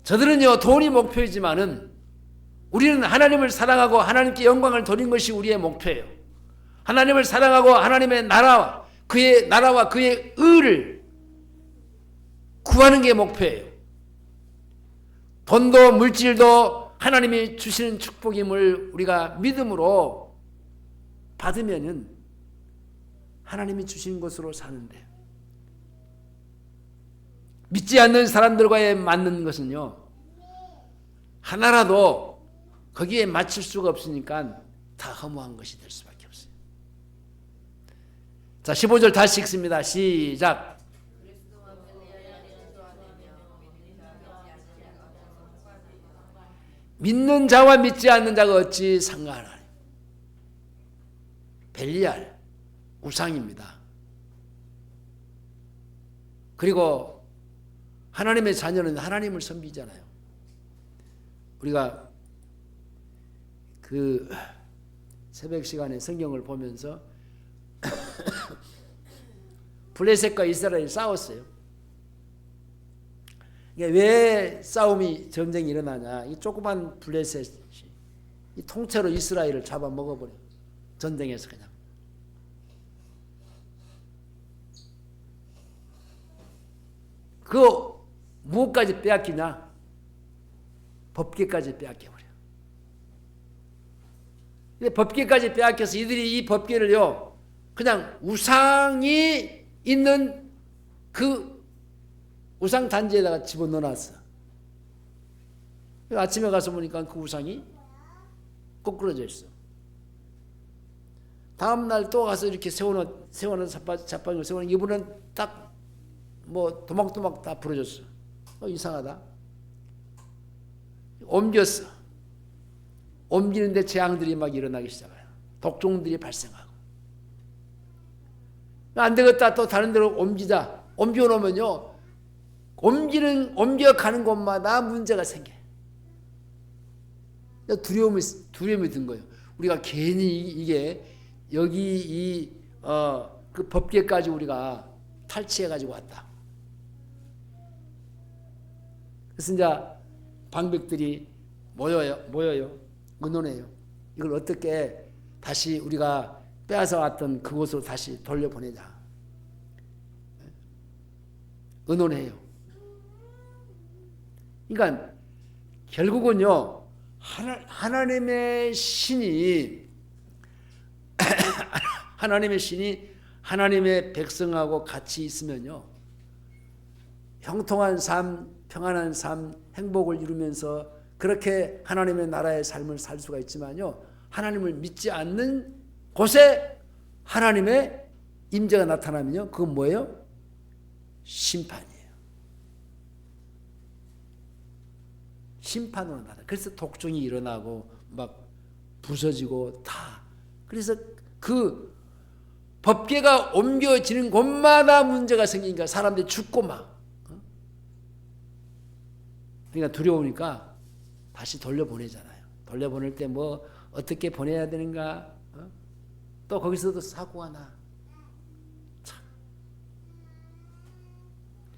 저들은요 돈이 목표이지만은 우리는 하나님을 사랑하고 하나님께 영광을 돌리는 것이 우리의 목표예요. 하나님을 사랑하고 하나님의 나라와 그의 의를 구하는 게 목표예요. 돈도 물질도 하나님이 주시는 축복임을 우리가 믿음으로 받으면은 하나님이 주신 것으로 사는데, 믿지 않는 사람들과의 맞는 것은요 하나라도 거기에 맞출 수가 없으니까 다 허무한 것이 될 수밖에 없어요. 자, 15절 다시 읽습니다. 시작. 믿는 자와 믿지 않는 자가 어찌 상관하리. 벨리알 우상입니다. 그리고 하나님의 자녀는 하나님을 섬기잖아요. 우리가 그 새벽 시간에 성경을 보면서 블레셋과 이스라엘이 싸웠어요. 왜 싸움이 전쟁이 일어나냐? 이 조그만 블레셋이 이 통째로 이스라엘을 잡아먹어버려. 전쟁에서 그냥. 그 무엇까지 빼앗기냐? 법궤까지 빼앗겨버려. 법궤까지 빼앗겨서 이들이 이 법궤를요 그냥 우상이 있는 그 우상 단지에다가 집어넣어놨어. 아침에 가서 보니까 그 우상이 꼬꾸러져 있어. 다음날 또 가서 이렇게 세워놓은 자판기를 세워놓은 이분은 딱 뭐 도막도막 다 부러졌어. 이상하다. 옮겼어. 옮기는데 재앙들이 막 일어나기 시작해요. 독종들이 발생하고. 안 되겠다. 또 다른 데로 옮기자. 옮겨놓으면요. 옮겨가는 곳마다 문제가 생겨요. 두려움이 든 거예요. 우리가 괜히 이게 여기 그 법궤까지 우리가 탈취해가지고 왔다. 그래서 이제 방백들이 모여요. 의논해요. 이걸 어떻게 다시 우리가 빼앗아 왔던 그곳으로 다시 돌려보내자. 의논해요. 그러니까 결국은요. 하나님의 신이 하나님의 백성하고 같이 있으면요. 형통한 삶, 평안한 삶, 행복을 이루면서 그렇게 하나님의 나라의 삶을 살 수가 있지만요. 하나님을 믿지 않는 곳에 하나님의 임재가 나타나면요. 그건 뭐예요? 심판이에요. 심판으로 나타. 그래서 독종이 일어나고 막 부서지고 다. 그래서 그 법궤가 옮겨지는 곳마다 문제가 생기니까 사람들이 죽고 막. 그러니까 두려우니까 다시 돌려보내잖아요. 돌려보낼 때 뭐 어떻게 보내야 되는가? 또 거기서도 사고가 나. 참.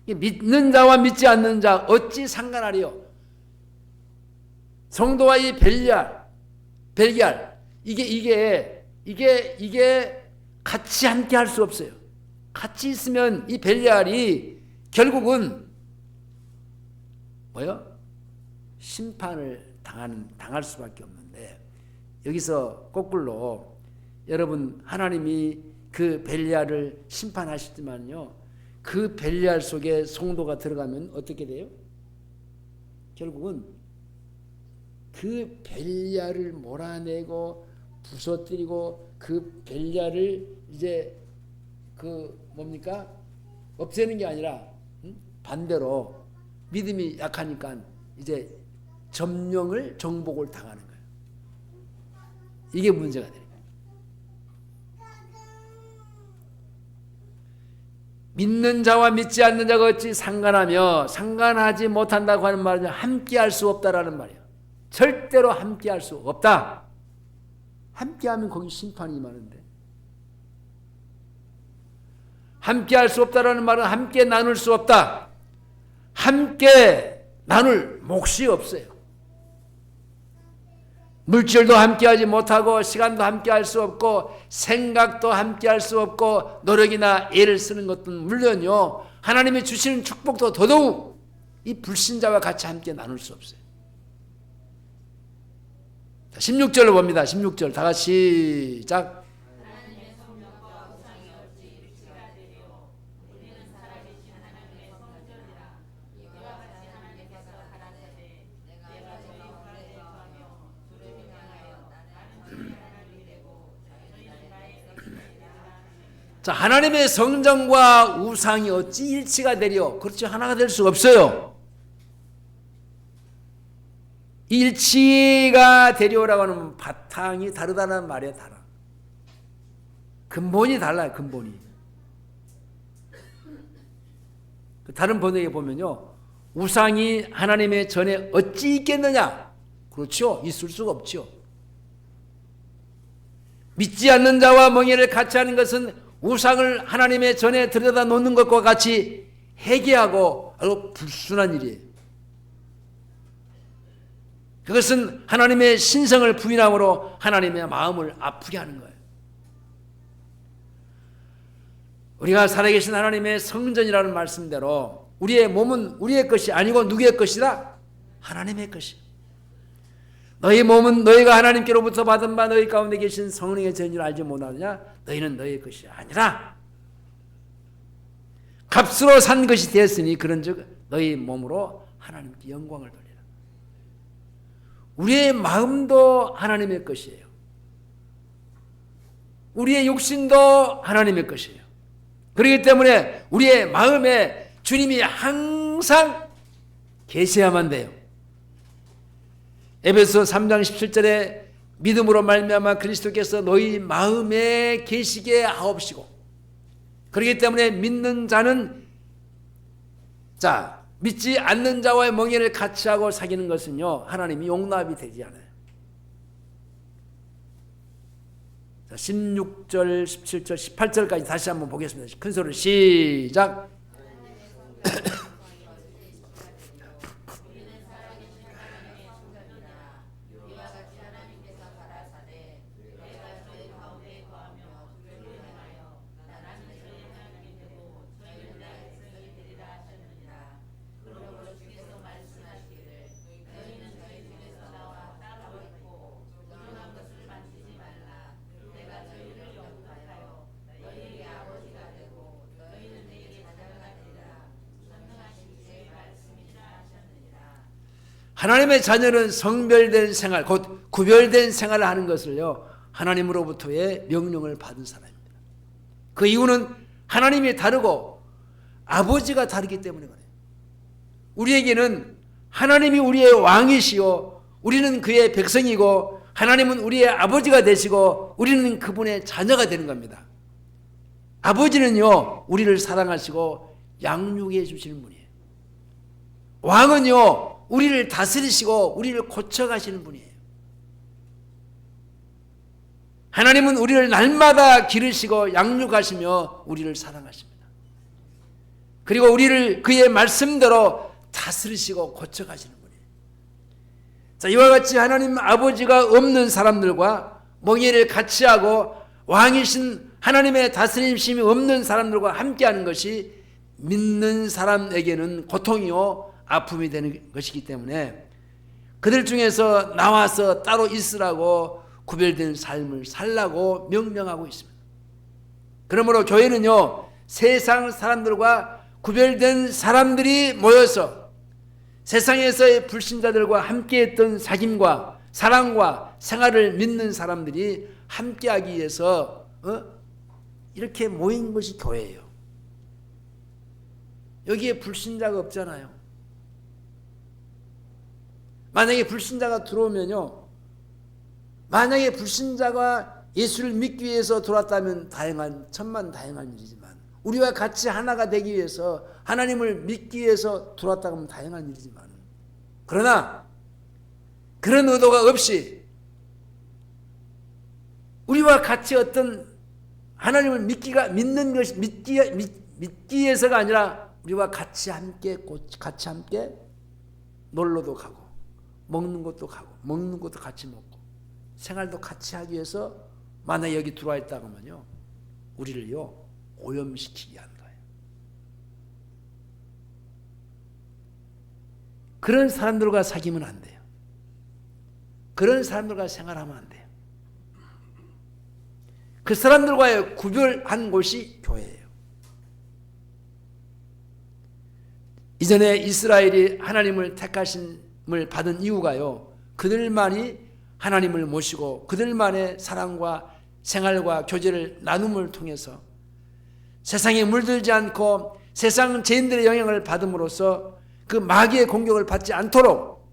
믿는 자와 믿지 않는 자 어찌 상관하리요? 성도와 이 벨리알 이게 같이 함께 할 수 없어요. 같이 있으면 이 벨리알이 결국은 뭐요? 심판을 당할 수밖에 없는데 여기서 거꾸로 여러분 하나님이 그 벨리알을 심판하시지만요. 그 벨리알 속에 성도가 들어가면 어떻게 돼요? 결국은 그 벨리알을 몰아내고 부서뜨리고 그 벨리알을 이제 그 뭡니까? 없애는 게 아니라 반대로 믿음이 약하니까 이제 정복을 당하는 거예요. 이게 문제가 되는 거예요. 믿는 자와 믿지 않는 자가 어찌 상관하지 못한다고 하는 말은 함께할 수 없다라는 말이에요. 절대로 함께할 수 없다. 함께하면 거기 심판이 임하는데. 함께할 수 없다라는 말은 함께 나눌 수 없다. 함께 나눌 몫이 없어요. 물질도 함께하지 못하고 시간도 함께할 수 없고 생각도 함께할 수 없고 노력이나 애를 쓰는 것도 물론요. 하나님이 주시는 축복도 더더욱 이 불신자와 같이 함께 나눌 수 없어요. 16절로 봅니다. 16절 다 같이 시작. 자, 하나님의 성전과 우상이 어찌 일치가 되려? 그렇죠. 하나가 될 수가 없어요. 일치가 되려라고 하는 바탕이 다르다는 말이야. 달라. 근본이 달라요. 근본이. 다른 번역에 보면요, 우상이 하나님의 전에 어찌 있겠느냐? 그렇죠. 있을 수가 없죠. 믿지 않는 자와 멍에를 같이 하는 것은 우상을 하나님의 전에 들여다 놓는 것과 같이 해괴하고 아주 불순한 일이에요. 그것은 하나님의 신성을 부인함으로 하나님의 마음을 아프게 하는 거예요. 우리가 살아계신 하나님의 성전이라는 말씀대로 우리의 몸은 우리의 것이 아니고 누구의 것이다? 하나님의 것이다. 너희 몸은 너희가 하나님께로부터 받은 바 너희 가운데 계신 성령의 전인을 알지 못하느냐? 너희는 너희의 것이 아니라 값으로 산 것이 되었으니 그런즉 너희 몸으로 하나님께 영광을 돌리라. 우리의 마음도 하나님의 것이에요. 우리의 육신도 하나님의 것이에요. 그렇기 때문에 우리의 마음에 주님이 항상 계셔야만 돼요. 에베소 3장 17절에 믿음으로 말미암아 그리스도께서 너희 마음에 계시게 하옵시고, 그렇기 때문에 믿는 자는, 자, 믿지 않는 자와의 멍에를 같이 하고 사귀는 것은요, 하나님이 용납이 되지 않아요. 자, 16절, 17절, 18절까지 다시 한번 보겠습니다. 큰 소리로 시작. 하나님의 자녀는 성별된 생활, 곧 구별된 생활을 하는 것을요, 하나님으로부터의 명령을 받은 사람입니다. 그 이유는 하나님이 다르고 아버지가 다르기 때문에 그래요. 우리에게는 하나님이 우리의 왕이시요, 우리는 그의 백성이고, 하나님은 우리의 아버지가 되시고, 우리는 그분의 자녀가 되는 겁니다. 아버지는요, 우리를 사랑하시고 양육해 주시는 분이에요. 왕은요, 우리를 다스리시고 우리를 고쳐가시는 분이에요. 하나님은 우리를 날마다 기르시고 양육하시며 우리를 사랑하십니다. 그리고 우리를 그의 말씀대로 다스리시고 고쳐가시는 분이에요. 자, 이와 같이 하나님 아버지가 없는 사람들과 멍에를 같이 하고 왕이신 하나님의 다스림심이 없는 사람들과 함께하는 것이 믿는 사람에게는 고통이요 아픔이 되는 것이기 때문에 그들 중에서 나와서 따로 있으라고 구별된 삶을 살라고 명령하고 있습니다. 그러므로 교회는요, 세상 사람들과 구별된 사람들이 모여서 세상에서의 불신자들과 함께했던 사귐과 사랑과 생활을 믿는 사람들이 함께하기 위해서 이렇게 모인 것이 교회예요. 여기에 불신자가 없잖아요. 만약에 불신자가 들어오면요, 만약에 불신자가 예수를 믿기 위해서 들어왔다면 천만다행한 일이지만, 우리와 같이 하나가 되기 위해서 하나님을 믿기 위해서 들어왔다고 하면 다행한 일이지만, 그러나 그런 의도가 없이 우리와 같이 어떤 하나님을 믿는 것이 믿기 위해서가 아니라 우리와 같이 함께 놀러도 가고 먹는 것도 가고 먹는 것도 같이 먹고 생활도 같이 하기 위해서 만약에 여기 들어와 있다고 하면요, 우리를요 오염시키게 하는 거예요. 그런 사람들과 사귀면 안 돼요. 그런 사람들과 생활하면 안 돼요. 그 사람들과의 구별한 곳이 교회예요. 이전에 이스라엘이 하나님을 택하심을 받은 이유가요, 그들만이 하나님을 모시고 그들만의 사랑과 생활과 교제를 나눔을 통해서 세상에 물들지 않고 세상 죄인들의 영향을 받음으로써 그 마귀의 공격을 받지 않도록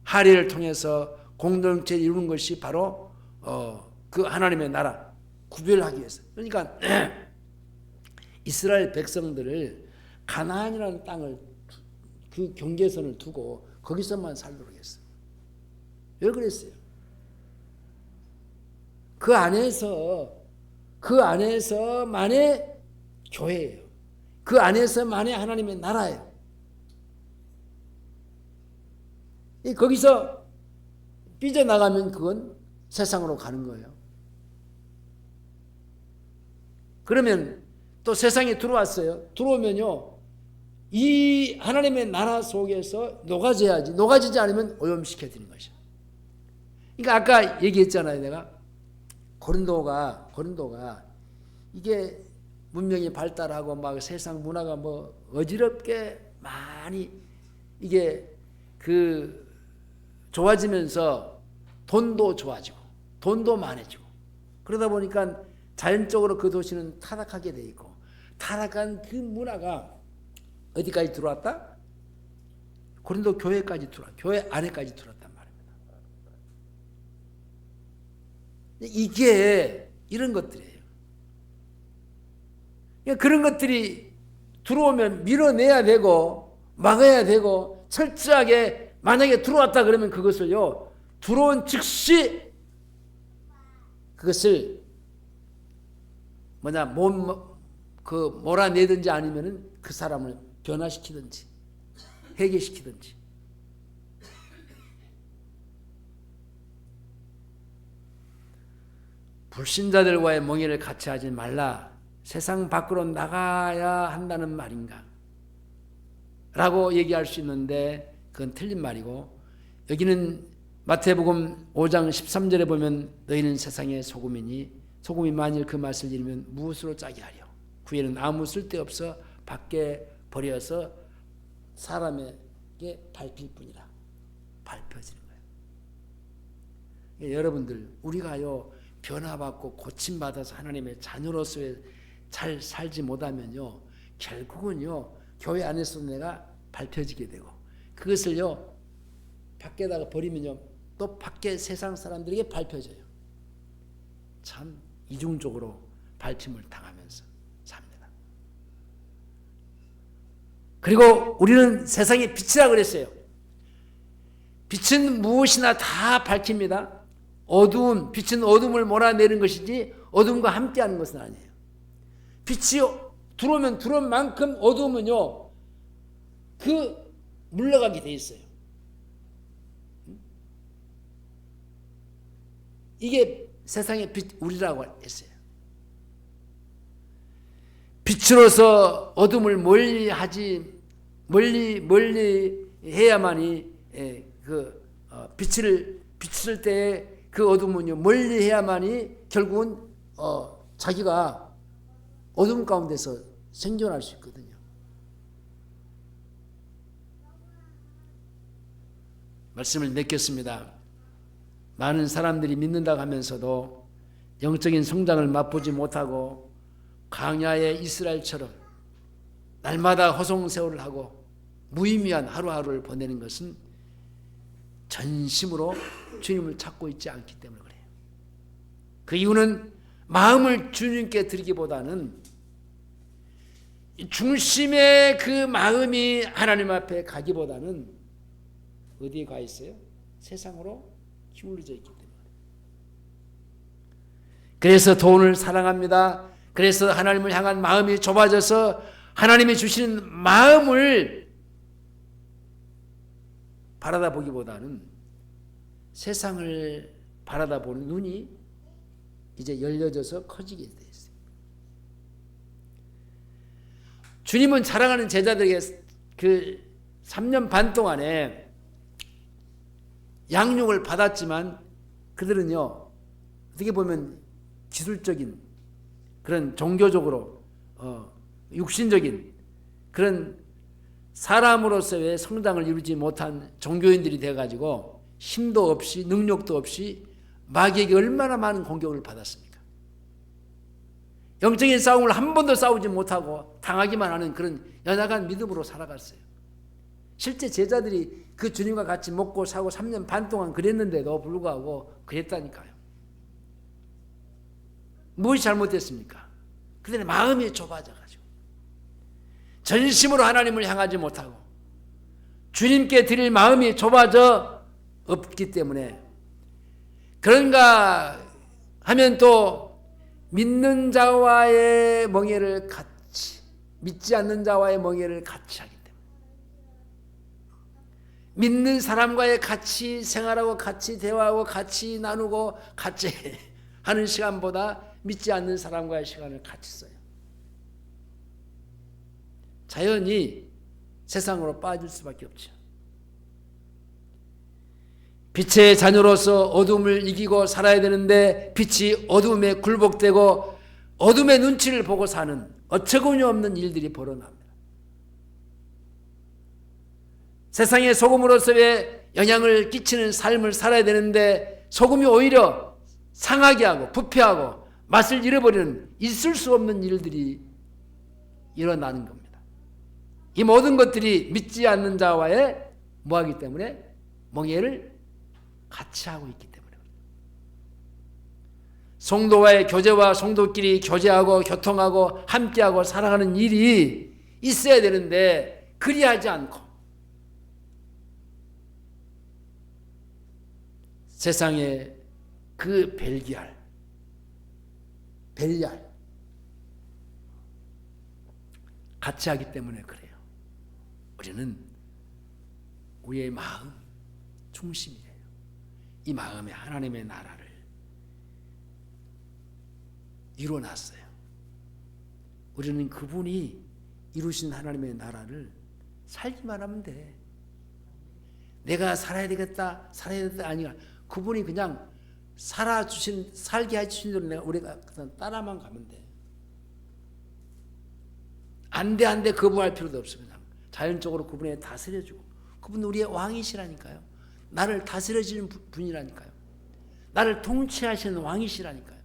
할례를 통해서 공동체를 이루는 것이 바로 그 하나님의 나라 구별하기 위해서. 그러니까 이스라엘 백성들을 가나안이라는 땅을 그 경계선을 두고 거기서만 살도록 했어요. 왜 그랬어요? 그 안에서만의 교회예요. 그 안에서만의 하나님의 나라예요. 거기서 삐져나가면 그건 세상으로 가는 거예요. 그러면 또 세상에 들어왔어요. 들어오면요, 이 하나님의 나라 속에서 녹아져야지. 녹아지지 않으면 오염시켜드리는 것이야. 그러니까 아까 얘기했잖아요. 내가 고린도가 이게 문명이 발달하고 막 세상 문화가 뭐 어지럽게 많이 이게 그 좋아지면서 돈도 좋아지고 돈도 많아지고 그러다 보니까 자연적으로 그 도시는 타락하게 돼 있고, 타락한 그 문화가 어디까지 들어왔다? 고린도 교회까지 들어와, 교회 안에까지 들어왔단 말입니다. 이게 이런 것들이에요. 그러니까 그런 것들이 들어오면 밀어내야 되고 막아야 되고, 철저하게 만약에 들어왔다 그러면 그것을요, 들어온 즉시 그것을 몰아내든지 아니면은 그 사람을 변화시키든지 회개시키든지. 불신자들과의 멍에를 같이 하지 말라. 세상 밖으로 나가야 한다는 말인가? 라고 얘기할 수 있는데 그건 틀린 말이고, 여기는 마태복음 5장 13절에 보면 너희는 세상의 소금이니 소금이 만일 그 맛을 잃으면 무엇으로 짜게 하려? 구에는 아무 쓸데없어 밖에 버려서 사람에게 밟힐 뿐이라. 밟혀지는 거예요. 여러분들, 우리가요 변화받고 고침받아서 하나님의 자녀로서 잘 살지 못하면요, 결국은요 교회 안에서 내가 밟혀지게 되고, 그것을요 밖에다가 버리면요 또 밖에 세상 사람들에게 밟혀져요. 참 이중적으로 밟힘을 당하면서 삽니다. 그리고 우리는 세상의 빛이라 그랬어요. 빛은 무엇이나 다 밝힙니다. 빛은 어둠을 몰아내는 것이지 어둠과 함께하는 것은 아니에요. 빛이 들어오면 들어온 만큼 어둠은요 물러가게 돼 있어요. 이게 세상의 빛, 우리라고 했어요. 빛으로서 어둠을 멀리 해야만이 빛을 비칠 때 그 어둠은요 멀리 해야만이 결국은 자기가 어둠 가운데서 생존할 수 있거든요. 말씀을 맺겠습니다. 많은 사람들이 믿는다고 하면서도 영적인 성장을 맛보지 못하고 광야의 이스라엘처럼 날마다 호송세월을 하고 무의미한 하루하루를 보내는 것은 전심으로 주님을 찾고 있지 않기 때문에 그래요. 그 이유는 마음을 주님께 드리기보다는 중심의 그 마음이 하나님 앞에 가기보다는 어디에 가 있어요? 세상으로 기울어져 있기 때문에. 그래서 돈을 사랑합니다. 그래서 하나님을 향한 마음이 좁아져서 하나님이 주시는 마음을 바라다 보기보다는 세상을 바라다 보는 눈이 이제 열려져서 커지게 돼 있어요. 주님은 사랑하는 제자들에게 그 3년 반 동안에 양육을 받았지만 그들은요 어떻게 보면 기술적인 그런 종교적으로 육신적인 그런 사람으로서의 성장을 이루지 못한 종교인들이 되어가지고 힘도 없이 능력도 없이 마귀에게 얼마나 많은 공격을 받았습니까? 영적인 싸움을 한 번도 싸우지 못하고 당하기만 하는 그런 연약한 믿음으로 살아갔어요. 실제 제자들이 그 주님과 같이 먹고 사고 3년 반 동안 그랬는데도 불구하고 그랬다니까요. 무엇이 잘못됐습니까? 그들의 마음이 좁아져가지고 전심으로 하나님을 향하지 못하고 주님께 드릴 마음이 좁아져 없기 때문에, 그런가 하면 또 믿는 자와의 멍에를 같이, 믿지 않는 자와의 멍에를 같이 하기 때문에, 믿는 사람과의 같이 생활하고 같이 대화하고 같이 나누고 같이 하는 시간보다 믿지 않는 사람과의 시간을 같이 써요. 자연히 세상으로 빠질 수밖에 없죠. 빛의 자녀로서 어둠을 이기고 살아야 되는데 빛이 어둠에 굴복되고 어둠의 눈치를 보고 사는 어처구니 없는 일들이 벌어납니다. 세상의 소금으로서의 영향을 끼치는 삶을 살아야 되는데 소금이 오히려 상하게 하고 부패하고 맛을 잃어버리는 있을 수 없는 일들이 일어나는 겁니다. 이 모든 것들이 믿지 않는 자와의 뭐하기 때문에 멍에를 같이 하고 있기 때문에, 성도와의 교제와 성도끼리 교제하고 교통하고 함께하고 살아가는 일이 있어야 되는데 그리하지 않고 세상에 그 벨기알 같이 하기 때문에 그래요. 우리는 우리의 마음 중심이에요. 이 마음에 하나님의 나라를 이루어놨어요. 우리는 그분이 이루신 하나님의 나라를 살기만 하면 돼. 내가 살아야 되겠다, 살아야 되겠다 아니야. 그분이 그냥 살게 해주신 대로 우리가 그냥 따라만 가면 돼. 안 돼 거부할 필요도 없어. 그냥 자연적으로 그분에 다스려주고, 그분은 우리의 왕이시라니까요. 나를 다스려주는 분이라니까요. 나를 통치하시는 왕이시라니까요.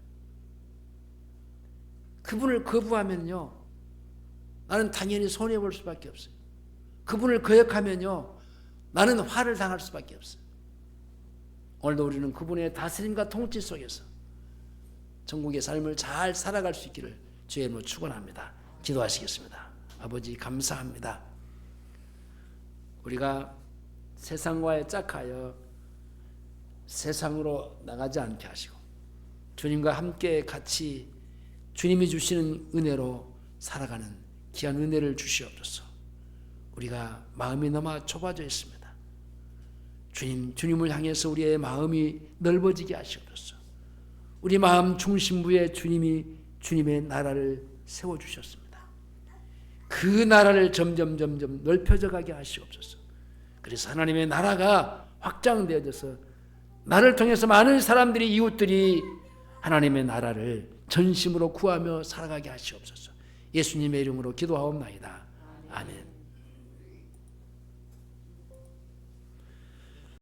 그분을 거부하면요, 나는 당연히 손해볼 수밖에 없어요. 그분을 거역하면요, 나는 화를 당할 수밖에 없어요. 오늘도 우리는 그분의 다스림과 통치 속에서 전국의 삶을 잘 살아갈 수 있기를 주의 이름으로 축원합니다. 기도하시겠습니다. 아버지 감사합니다. 우리가 세상과에 짝하여 세상으로 나가지 않게 하시고 주님과 함께 같이 주님이 주시는 은혜로 살아가는 귀한 은혜를 주시옵소서. 우리가 마음이 너무 좁아져 있습니다. 주님을 향해서 우리의 마음이 넓어지게 하시옵소서. 우리 마음 중심부에 주님의 나라를 세워주셨습니다. 그 나라를 점점 넓혀져 가게 하시옵소서. 그래서 하나님의 나라가 확장되어져서 나를 통해서 많은 사람들이, 이웃들이 하나님의 나라를 전심으로 구하며 살아가게 하시옵소서. 예수님의 이름으로 기도하옵나이다. 아멘.